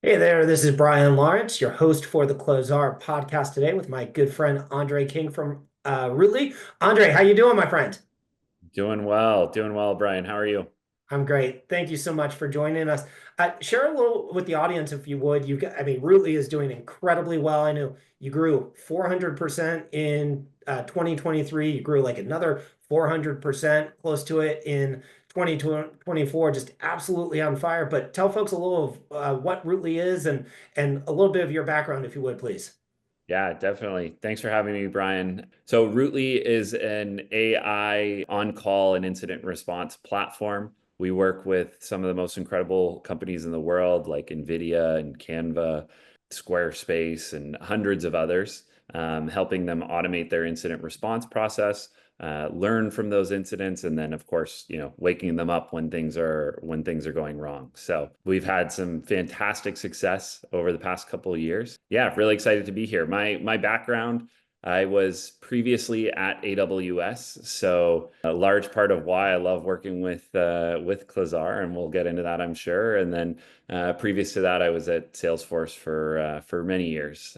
Hey there, this is Brian Lawrence, your host for the Closar podcast today with my good friend Andre King from Rootly. Andre, how you doing, my friend? Doing well, Brian. How are you? I'm great. Thank you so much for joining us. Share a little with the audience if you would. Rootly is doing incredibly well. I know you grew 400% in 2023. You grew like another 400%, close to it in 2024. Just absolutely on fire. But tell folks a little of what Rootly is and a little bit of your background, if you would, please. Yeah, definitely. Thanks for having me, Brian. So, Rootly is an AI on-call and incident response platform. We work with some of the most incredible companies in the world, like NVIDIA and Canva, Squarespace, and hundreds of others, helping them automate their incident response process, learn from those incidents, and then, of course, waking them up when things are going wrong. So we've had some fantastic success over the past couple of years. Yeah, really excited to be here. My background. I was previously at AWS, so a large part of why I love working with Klazar, and we'll get into that, I'm sure. And then previous to that, I was at Salesforce for many years,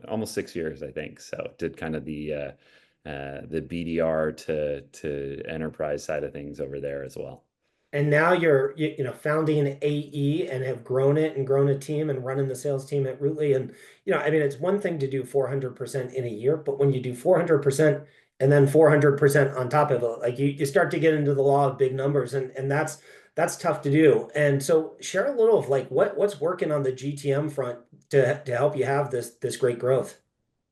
almost 6 years, I think. So did kind of the BDR to enterprise side of things over there as well. And now you're founding AE and have grown it and grown a team and running the sales team at Rootly. And it's one thing to do 400% in a year, but when you do 400% and then 400% on top of it, like you start to get into the law of big numbers, and that's tough to do. And so share a little of like what's working on the GTM front to help you have this great growth.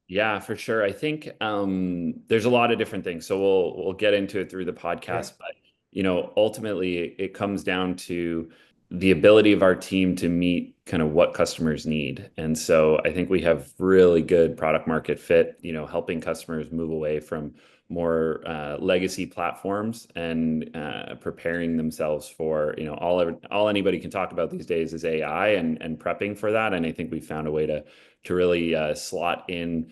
Yeah, for sure. I think there's a lot of different things. So we'll get into it through the Yeah. podcast, but ultimately it comes down to the ability of our team to meet kind of what customers need. And so I think we have really good product market fit, helping customers move away from more legacy platforms and preparing themselves for, all anybody can talk about these days is AI and prepping for that. And I think we found a way to really slot in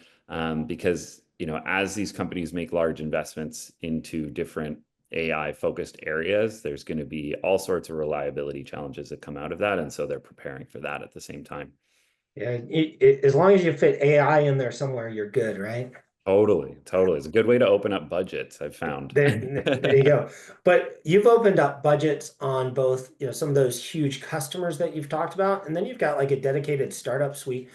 because as these companies make large investments into different AI focused areas, there's going to be all sorts of reliability challenges that come out of that, and so they're preparing for that at the same time. Yeah, as long as you fit AI in there somewhere, you're good, right? Totally, totally. It's a good way to open up budgets, I've found. There you go. But you've opened up budgets on both, some of those huge customers that you've talked about, and then you've got like a dedicated startup suite.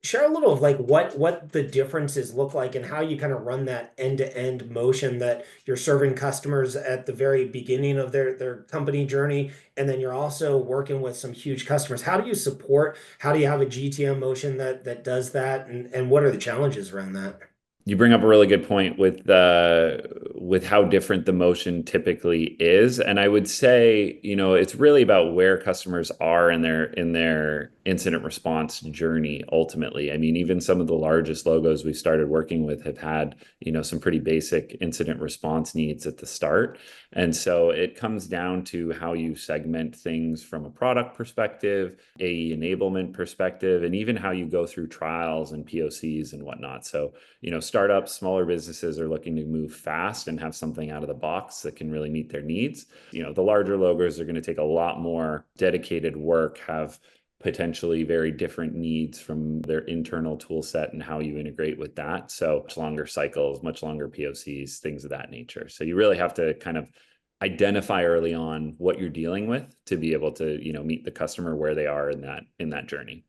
Share a little of like what the differences look like and how you kind of run that end-to-end motion that you're serving customers at the very beginning of their company journey, and then you're also working with some huge customers. How do you support? How do you have a GTM motion that does that, and what are the challenges around that? You bring up a really good point with how different the motion typically is. And I would say, it's really about where customers are in their incident response journey ultimately. I mean, even some of the largest logos we started working with have had, some pretty basic incident response needs at the start. And so it comes down to how you segment things from a product perspective, a enablement perspective, and even how you go through trials and POCs and whatnot. So startups, smaller businesses are looking to move fast and have something out of the box that can really meet their needs. The larger logos are going to take a lot more dedicated work, have potentially very different needs from their internal tool set and how you integrate with that. So much longer cycles, much longer POCs, things of that nature. So you really have to kind of identify early on what you're dealing with to be able to, meet the customer where they are in that journey.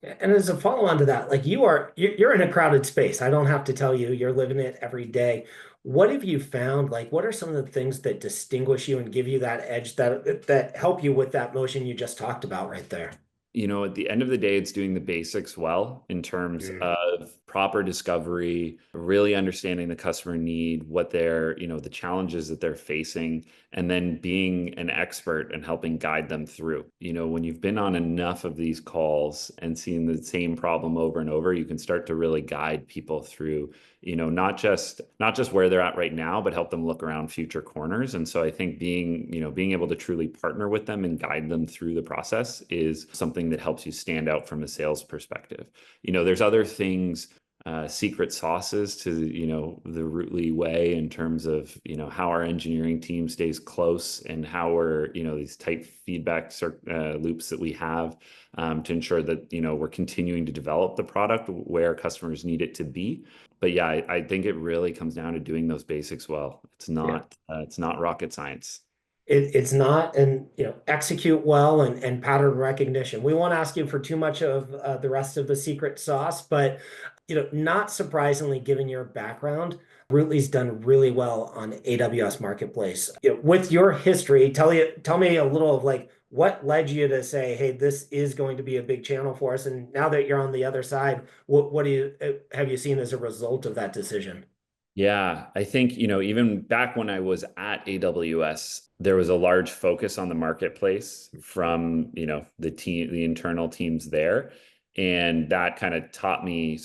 And as a follow-on to that, like you're in a crowded space. I don't have to tell you, you're living it every day. What have you found? Like, what are some of the things that distinguish you and give you that edge that help you with that motion you just talked about right there? At the end of the day, it's doing the basics well in terms Mm. of proper discovery, really understanding the customer need, what the challenges that they're facing, and then being an expert and helping guide them through. When you've been on enough of these calls and seen the same problem over and over, you can start to really guide people through, not just where they're at right now, but help them look around future corners. And so I think being able to truly partner with them and guide them through the process is something that helps you stand out from a sales perspective. There's other things secret sauces to, the Rootly way in terms of, how our engineering team stays close and how we're, these tight feedback loops that we have to ensure that, we're continuing to develop the product where customers need it to be. But yeah, I think it really comes down to doing those basics well. Yeah. It's not rocket science. It's not, and execute well and pattern recognition. We won't ask you for too much of the rest of the secret sauce, but not surprisingly, given your background, Rootly's done really well on AWS Marketplace. With your history, tell me a little of like what led you to say, "Hey, this is going to be a big channel for us." And now that you're on the other side, what do you have you seen as a result of that decision? Yeah, I think, even back when I was at AWS, there was a large focus on the marketplace from, the internal teams there. And that kind of taught me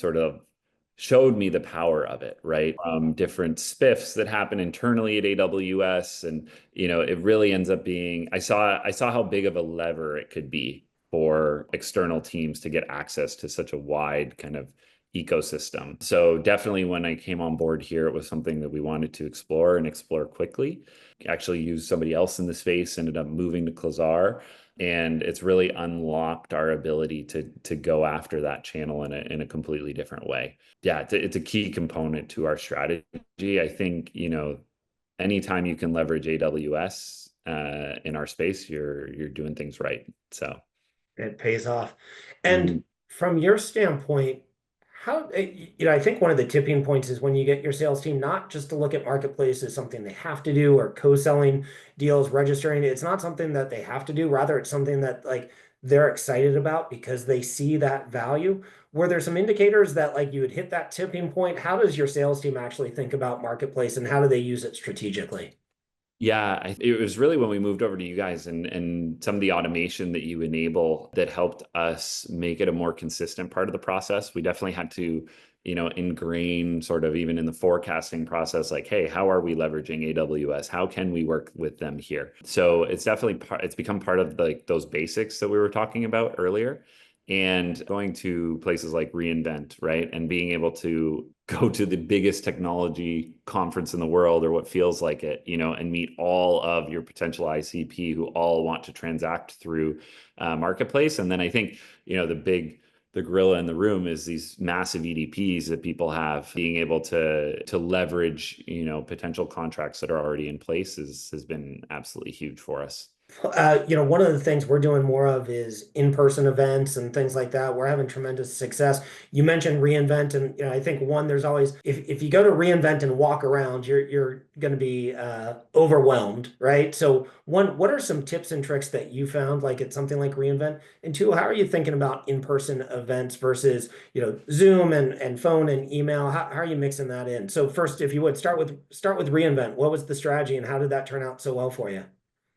showed me the power of it, right? Different spiffs that happen internally at AWS. And, it really ends up being, I saw how big of a lever it could be for external teams to get access to such a wide kind of ecosystem. So definitely when I came on board here, it was something that we wanted to explore and explore quickly. Actually used somebody else in the space, ended up moving to Klazar, and it's really unlocked our ability to go after that channel in a completely different way. Yeah, it's a key component to our strategy. I think, anytime you can leverage AWS in our space, you're doing things right. So It pays off. And mhm. from your standpoint, how, I think one of the tipping points is when you get your sales team not just to look at marketplace as something they have to do or co-selling deals, registering. It's not something that they have to do. Rather, it's something that like they're excited about because they see that value. Were there some indicators that like you would hit that tipping point? How does your sales team actually think about marketplace and how do they use it strategically? Yeah, it was really when we moved over to you guys and some of the automation that you enable that helped us make it a more consistent part of the process. We definitely had to, ingrain sort of even in the forecasting process, like, hey, how are we leveraging AWS? How can we work with them here? So it's definitely it's become part of like those basics that we were talking about earlier. And going to places like reInvent, right? And being able to go to the biggest technology conference in the world or what feels like it, and meet all of your potential ICP who all want to transact through marketplace. And then I think, the gorilla in the room is these massive EDPs that people have. Being able to leverage, potential contracts that are already in place has been absolutely huge for us. One of the things we're doing more of is in-person events and things like that. We're having tremendous success. You mentioned reInvent, and I think one, there's always if you go to reInvent and walk around, you're going to be overwhelmed, right? So one, what are some tips and tricks that you found like at something like reInvent? And two, how are you thinking about in-person events versus Zoom and phone and email? How are you mixing that in? So first, if you would start with reInvent, what was the strategy and how did that turn out so well for you?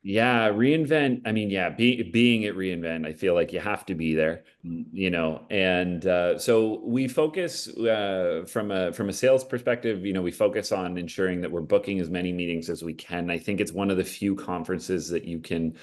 Yeah, reInvent. I mean, yeah, being at reInvent, I feel like you have to be there, and so we focus from a sales perspective. We focus on ensuring that we're booking as many meetings as we can. I think it's one of the few conferences that you can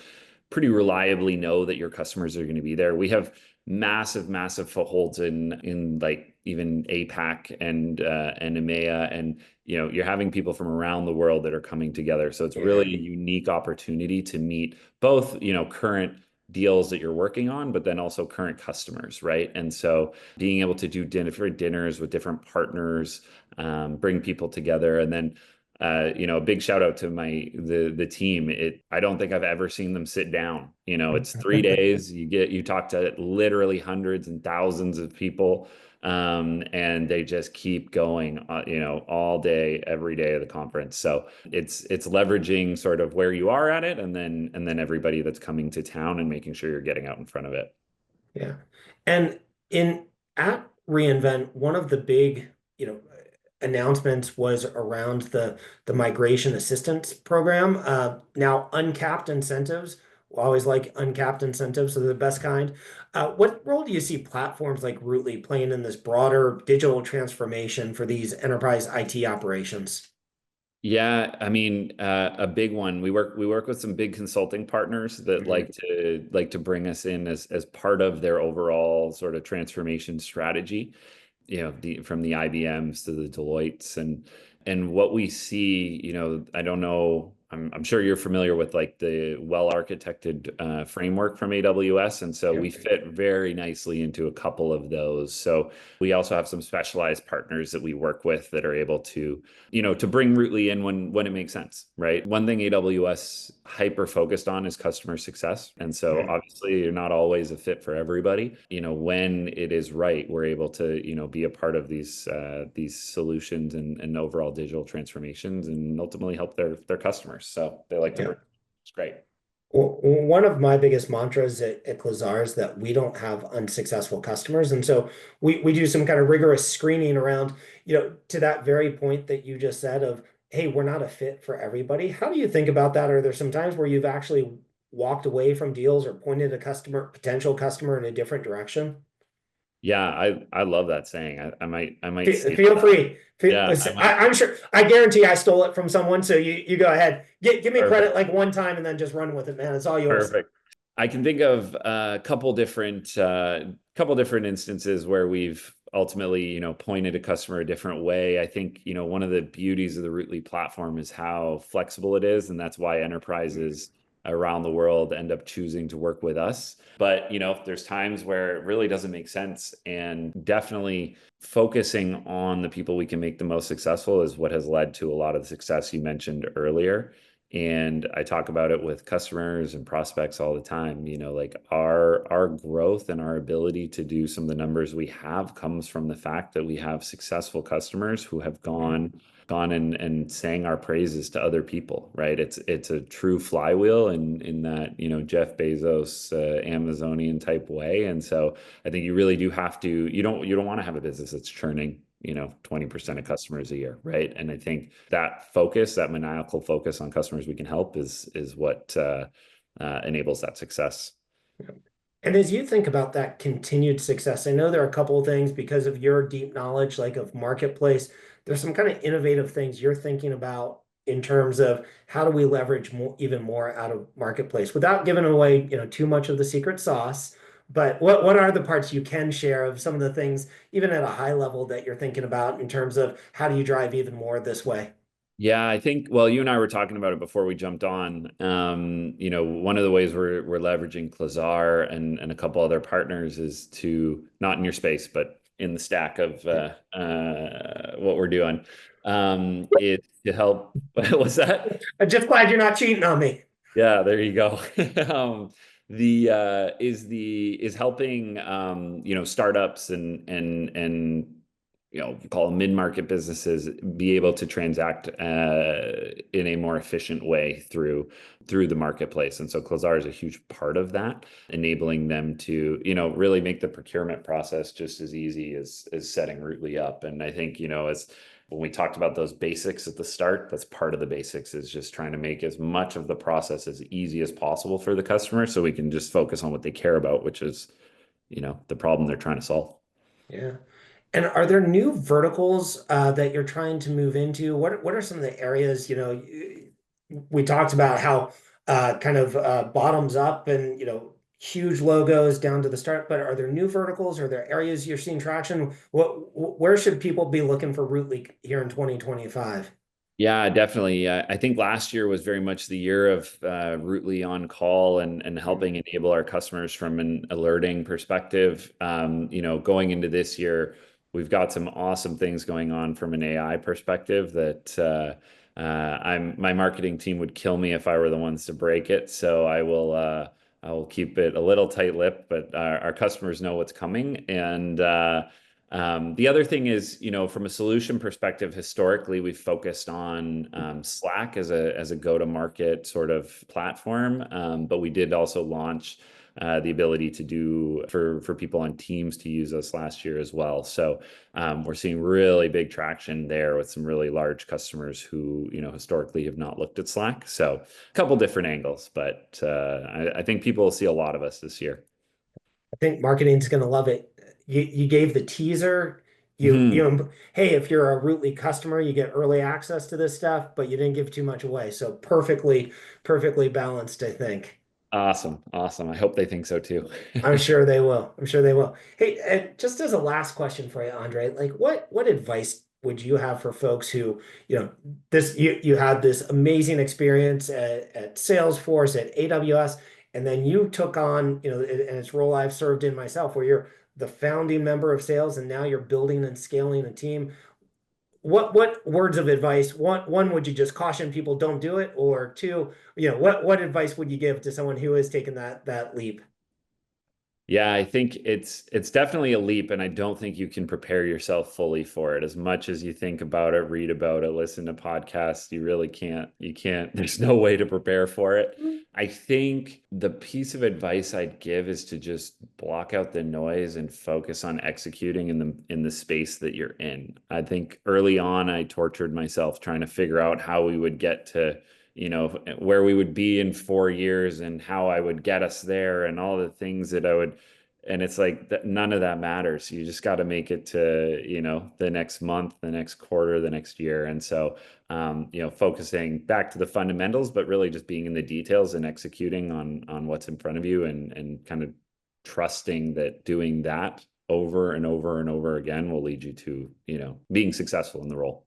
pretty reliably know that your customers are going to be there. We have massive, massive footholds in like even APAC and EMEA, and you're having people from around the world that are coming together. So it's Yeah. really a unique opportunity to meet both current deals that you're working on, but then also current customers, right? And so being able to do different dinners with different partners, bring people together, and then a big shout out to the team. I don't think I've ever seen them sit down. It's 3 days. You talk to literally hundreds and thousands of people, and they just keep going, all day, every day of the conference. So it's leveraging sort of where you are at it, and then everybody that's coming to town and making sure you're getting out in front of it. Yeah. And in at reInvent, one of the big, announcements was around the migration assistance program. Now uncapped incentives. We always like uncapped incentives, so they're the best kind. What role do you see platforms like Rootly playing in this broader digital transformation for these enterprise IT operations? Yeah, I mean, a big one. We work with some big consulting partners that Mhm. like to bring us in as part of their overall sort of transformation strategy. from the IBMs to the Deloittes and what we see, I don't know, I'm sure you're familiar with like the well-architected framework from AWS, and so we Yep. fit very nicely into a couple of those. So we also have some specialized partners that we work with that are able to bring Rootly in when it makes sense, right? One thing AWS hyper focused on is customer success. And so Mhm. obviously you're not always a fit for everybody. When it is right, we're able to be a part of these solutions and overall digital transformations and ultimately help their customers. So they like to Yeah. bring it's great. Well, one of my biggest mantras at Klazar is that we don't have unsuccessful customers. And so we do some kind of rigorous screening around, to that very point that you just said of, hey, we're not a fit for everybody. How do you think about that? Are there some times where you've actually walked away from deals or pointed a potential customer in a different direction? Yeah, I love that saying. I might stand Feel that. free. Yeah, I might. I'm sure, I guarantee I stole it from someone. So you go ahead. Give me credit Perfect. like one time and then just run with it, man. It's all yours. Perfect. I can think of a couple different instances where we've ultimately, pointed a customer a different way. I think, one of the beauties of the Rootly platform is how flexible it is, and that's why enterprises around the world end up choosing to work with us. But, there's times where it really doesn't make sense, and definitely focusing on the people we can make the most successful is what has led to a lot of the success you mentioned earlier. And I talk about it with customers and prospects all the time. Like our growth and our ability to do some of the numbers we have comes from the fact that we have successful customers who have gone and sang our praises to other people, right? It's a true flywheel in that, Jeff Bezos, Amazonian type way. And so I think you really do have to, you don't want to have a business that's churning 20% of customers a year, right? And I think that focus, that maniacal focus on customers we can help is what enables that success. And as you think about that continued success, I know there are a couple of things because of your deep knowledge, like of marketplace. There's some kind of innovative things you're thinking about in terms of how do we leverage more, even more out of marketplace without giving away, too much of the secret sauce. But what are the parts you can share of some of the things, even at a high level, that you're thinking about in terms of how do you drive even more this way? Yeah, I think, well, you and I were talking about it before we jumped on. One of the ways we're leveraging Klazar and a couple other partners is to, not in your space, but in the stack of what we're doing, is to help. What's that? I'm just glad you're not cheating on me. Yeah, there you go. The is helping startups and call them mid-market businesses be able to transact in a more efficient way through the marketplace. And so Klazar is a huge part of that, enabling them to really make the procurement process just as easy as setting Rootly up. And I think as when we talked about those basics at the start, that's part of the basics is just trying to make as much of the process as easy as possible for the customer so we can just focus on what they care about, which is, the problem they're trying to solve. Yeah. And are there new verticals that you're trying to move into? What are some of the areas, we talked about how kind of bottoms up and, huge logos down to the start, but are there new verticals? Are there areas you're seeing traction? Where should people be looking for Rootly here in 2025? Yeah, definitely. I think last year was very much the year of Rootly on call and helping enable our customers from an alerting perspective. Going into this year, we've got some awesome things going on from an AI perspective that my marketing team would kill me if I were the ones to break it. So I will keep it a little tight-lipped, but our customers know what's coming. And the other thing is, from a solution perspective, historically, we've focused on Slack as a go-to-market sort of platform, but we did also launch the ability to do for people on Teams to use us last year as well. So we're seeing really big traction there with some really large customers who, historically have not looked at Slack. So a couple different angles, but I think people will see a lot of us this year. I think marketing's going to love it. You gave the teaser. Hey, if you're a Rootly customer, you get early access to this stuff, but you didn't give too much away. So perfectly balanced, I think. Awesome. Awesome. I hope they think so too. I'm sure they will. I'm sure they will. Hey, and just as a last question for you, Andre, like what advice would you have for folks who, this you had this amazing experience at Salesforce, at AWS, and then you took on, and it's a role I've served in myself, where you're the founding member of sales, and now you're building and scaling a team. What words of advice? One, would you just caution people don't do it? Or two, what advice would you give to someone who has taken that leap? Yeah, I think it's definitely a leap, and I don't think you can prepare yourself fully for it. As much as you think about it, read about it, listen to podcasts, you really can't. You can't. There's no way to prepare for it. I think the piece of advice I'd give is to just block out the noise and focus on executing in the space that you're in. I think early on I tortured myself trying to figure out how we would get to where we would be in 4 years and how I would get us there and all the things that I would. And it's like that, none of that matters. You just got to make it to, the next month, the next quarter, the next year. And so, focusing back to the fundamentals, but really just being in the details and executing on what's in front of you and kind of trusting that doing that over and over and over again will lead you to, being successful in the role.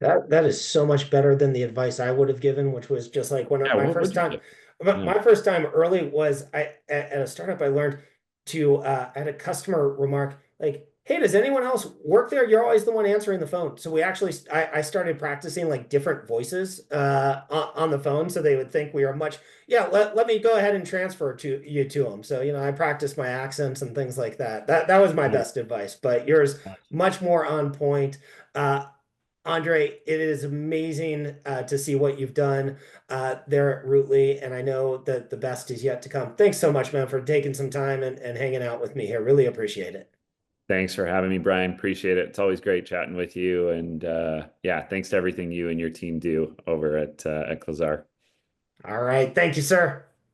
That is so much better than the advice I would have given, which was just like when Yeah, my what first would you time, do? Yeah. my first time early was at a startup. I learned to I had a customer remark like, "Hey, does anyone else work there? You're always the one answering the phone." So we actually I started practicing like different voices on the phone, so they would think we are much. Yeah, let me go ahead and transfer to them. So I practiced my accents and things like that. That was my Nice. best advice, but yours Nice. much more on point. Andre, it is amazing to see what you've done there at Rootly, and I know that the best is yet to come. Thanks so much, man, for taking some time and hanging out with me here. Really appreciate it. Thanks for having me, Brian. Appreciate it. It's always great chatting with you. And yeah, thanks to everything you and your team do over at Klazar. All right. Thank you, sir.